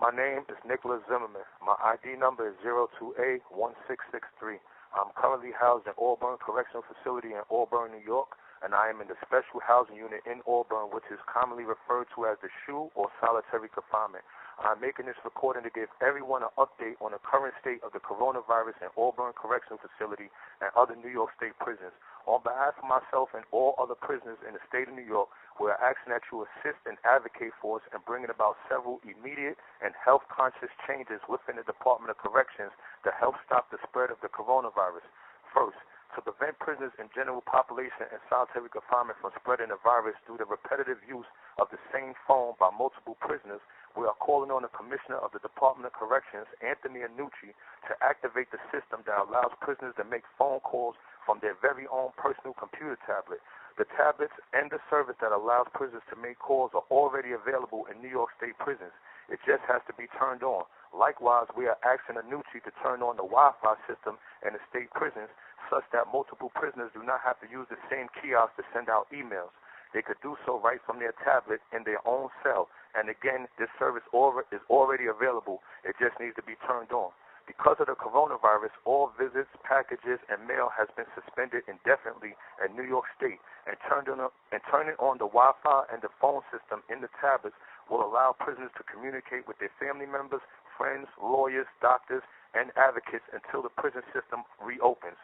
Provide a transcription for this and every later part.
My name is Nicholas Zimmerman. My ID number is 02A1663. I'm currently housed in Auburn Correctional Facility in Auburn, New York, and I am in the Special Housing Unit in Auburn, which is commonly referred to as the SHU or solitary confinement. I'm making this recording to give everyone an update on the current state of the coronavirus in Auburn Correctional Facility and other New York State prisons. On behalf of myself and all other prisoners in the state of New York, we are asking that you assist and advocate for us in bringing about several immediate and health-conscious changes within the Department of Corrections to help stop the spread of the coronavirus. First, to prevent prisoners and general population in solitary confinement from spreading the virus through the repetitive use of the same phone by multiple prisoners, we are calling on the Commissioner of the Department of Corrections, Anthony Annucci, to activate the system that allows prisoners to make phone calls from their very own personal computer tablet. The tablets and the service that allows prisoners to make calls are already available in New York State prisons. It just has to be turned on. Likewise, we are asking Annucci to turn on the Wi-Fi system in the state prisons such that multiple prisoners do not have to use the same kiosk to send out emails. They could do so right from their tablet in their own cell. And again, this service is already available. It just needs to be turned on. Because of the coronavirus, all visits, packages, and mail has been suspended indefinitely in New York State, and turning on the Wi-Fi and the phone system in the tablets will allow prisoners to communicate with their family members, friends, lawyers, doctors, and advocates until the prison system reopens.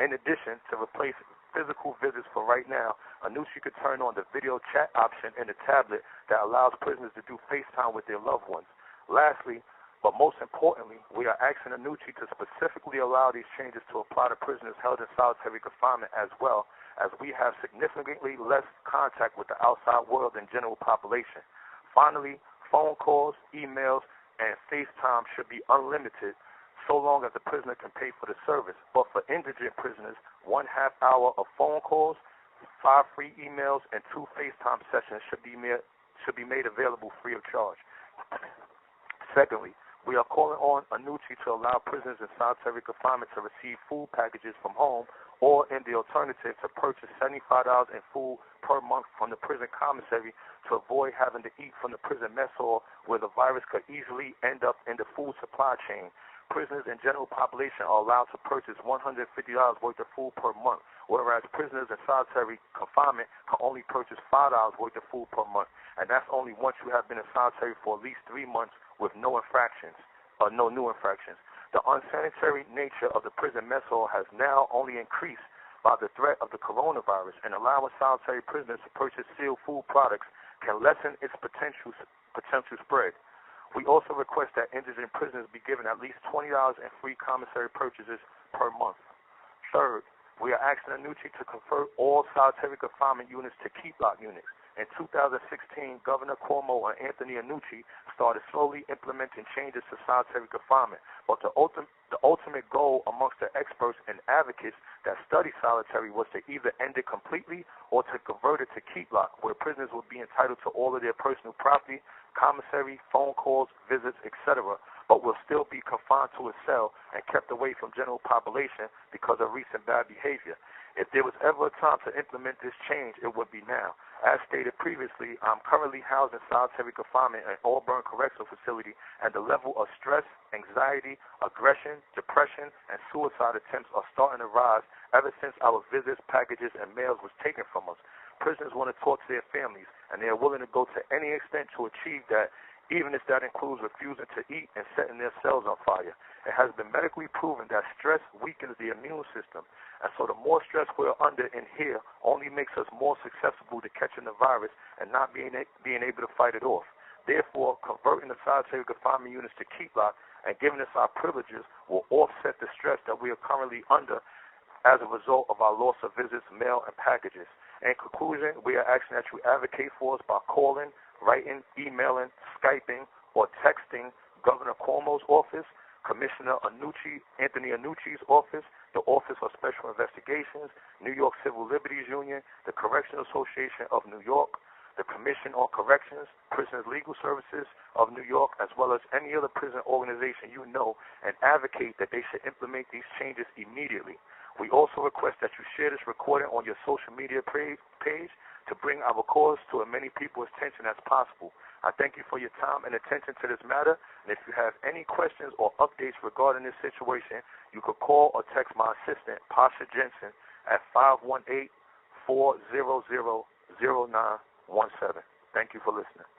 In addition, to replace physical visits for right now, Annucci could turn on the video chat option in the tablet that allows prisoners to do FaceTime with their loved ones. Lastly, but most importantly, we are asking Annucci to specifically allow these changes to apply to prisoners held in solitary confinement as well, as we have significantly less contact with the outside world than general population. Finally, phone calls, emails, and FaceTime should be unlimited so long as the prisoner can pay for the service. But for indigent prisoners, 1/2 hour of phone calls, 5 free emails, and 2 FaceTime sessions should be made available free of charge. Secondly, we are calling on Annucci to allow prisoners in solitary confinement to receive food packages from home, or in the alternative to purchase $75 in food per month from the prison commissary to avoid having to eat from the prison mess hall where the virus could easily end up in the food supply chain. Prisoners and general population are allowed to purchase $150 worth of food per month, whereas prisoners in solitary confinement can only purchase $5 worth of food per month, and that's only once you have been in solitary for at least 3 months with no infractions, or no new infractions. The unsanitary nature of the prison mess hall has now only increased by the threat of the coronavirus, and allowing solitary prisoners to purchase sealed food products can lessen its potential spread. We also request that indigent prisoners be given at least $20 in free commissary purchases per month. Third, we are asking Annucci to convert all solitary confinement units to keep-lock units. In 2016, Governor Cuomo and Anthony Annucci started slowly implementing changes to solitary confinement, but the ultimate goal amongst the experts and advocates that study solitary was to either end it completely or to convert it to keep-lock, where prisoners would be entitled to all of their personal property, commissary, phone calls, visits, etc., but will still be confined to a cell and kept away from general population because of recent bad behavior. If there was ever a time to implement this change, it would be now. As stated previously, I'm currently housed in solitary confinement at Auburn Correctional Facility, and the level of stress, anxiety, aggression, depression, and suicide attempts are starting to rise ever since our visits, packages, and mails was taken from us. Prisoners want to talk to their families, and they are willing to go to any extent to achieve that, even if that includes refusing to eat and setting their cells on fire. It has been medically proven that stress weakens the immune system, and so the more stress we're under in here only makes us more susceptible to catching the virus and not being able to fight it off. Therefore, converting the solitary confinement units to keep-lock and giving us our privileges will offset the stress that we are currently under as a result of our loss of visits, mail, and packages. In conclusion, we are asking that you advocate for us by calling, writing, emailing, Skyping, or texting Governor Cuomo's office, Commissioner Anthony Annucci's office, the Office of Special Investigations, New York Civil Liberties Union, the Correctional Association of New York, the Commission on Corrections, Prisoners Legal Services of New York, as well as any other prison organization you know, and advocate that they should implement these changes immediately. We also request that you share this recording on your social media page to bring our cause to as many people's attention as possible. I thank you for your time and attention to this matter, and if you have any questions or updates regarding this situation, you could call or text my assistant, Pasha Jensen, at 518-400-0917. Thank you for listening.